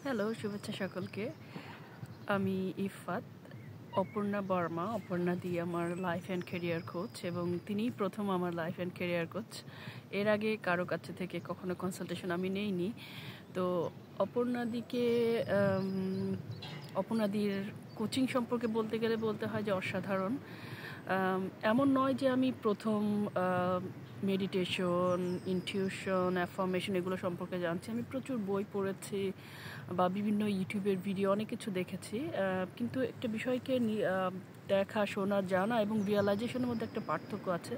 Hello, শুভেচ্ছা সকলকে। আমি ইফাত, অপর্ণা বর্মা। অপর্ণা দি আমার লাইফ অ্যান্ড ক্যারিয়ার কোচ এবং তিনিই প্রথম আমার লাইফ অ্যান্ড ক্যারিয়ার কোচ। এর আগে কারো কাছে থেকে কখনো কনসালটেশন আমি নেইনি। তো অপর্ণাদির কোচিং সম্পর্কে বলতে গেলে বলতে হয় যে অসাধারণ। এমন নয় যে আমি প্রথম মেডিটেশন, ইনটিউশন, অ্যাফার্মেশন এগুলো সম্পর্কে জানছি। আমি প্রচুর বই পড়েছি বা বিভিন্ন ইউটিউবের ভিডিও অনেক কিছু দেখেছি, কিন্তু একটা বিষয়কে দেখা, শোনা, জানা এবং রিয়ালাইজেশনের মধ্যে একটা পার্থক্য আছে।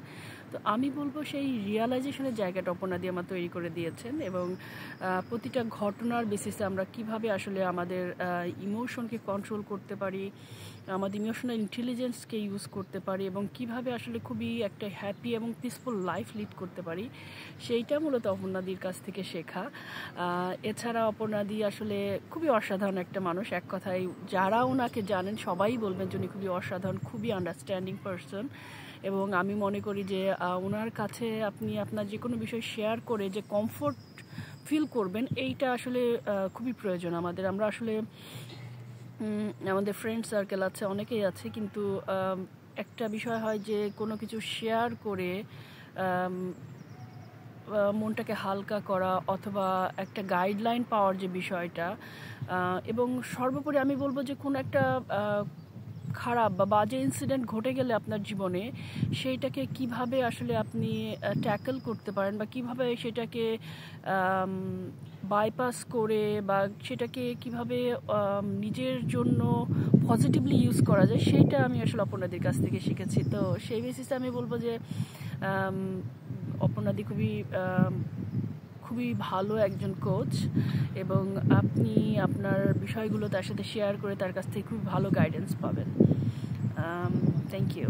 তো আমি বলবো সেই রিয়ালাইজেশনের জায়গাটা অপর্ণাদি আমার তৈরি করে দিয়েছেন এবং প্রতিটা ঘটনার বেসিসে আমরা কিভাবে আসলে আমাদের ইমোশনকে কন্ট্রোল করতে পারি, আমাদের ইমোশনাল ইন্টেলিজেন্সকে ইউজ করতে পারি এবং কিভাবে আসলে খুবই একটা হ্যাপি এবং পিসফুল লাইফ লিড করতে পারি, সেইটা মূলত অপর্ণাদির কাছ থেকে শেখা। এছাড়া অপর্ণাদি আসলে খুবই অসাধারণ একটা মানুষ। এক কথায় যারা ওনাকে জানেন সবাই বলবেন যে উনি খুবই অসাধারণ, খুবই আন্ডারস্ট্যান্ডিং পারসন। এবং আমি মনে করি যে ওনার কাছে আপনি আপনার যে কোনো বিষয় শেয়ার করে যে কমফোর্ট ফিল করবেন, এইটা আসলে খুবই প্রয়োজন আমাদের। আমরা আসলে আমাদের ফ্রেন্ড সার্কেল আছে, অনেকেই আছে, কিন্তু একটা বিষয় হয় যে কোনো কিছু শেয়ার করে মনটাকে হালকা করা অথবা একটা গাইডলাইন পাওয়ার যে বিষয়টা, এবং সর্বোপরি আমি বলবো যে কোনো একটা খারাপ বা বাজে ইনসিডেন্ট ঘটে গেলে আপনার জীবনে সেইটাকে কিভাবে আসলে আপনি ট্যাকল করতে পারেন বা কিভাবে সেটাকে বাইপাস করে বা সেটাকে কিভাবে নিজের জন্য পজিটিভলি ইউজ করা যায়, সেইটা আমি আসলে অপর্ণাদির কাছ থেকে শিখেছি। তো সেই বেসিসে আমি বলবো যে অপর্ণাদি খুবই ভালো একজন কোচ এবং আপনি আপনার বিষয়গুলো তার সাথে শেয়ার করে তার কাছ থেকে খুব ভালো গাইডেন্স পাবেন। Thank you.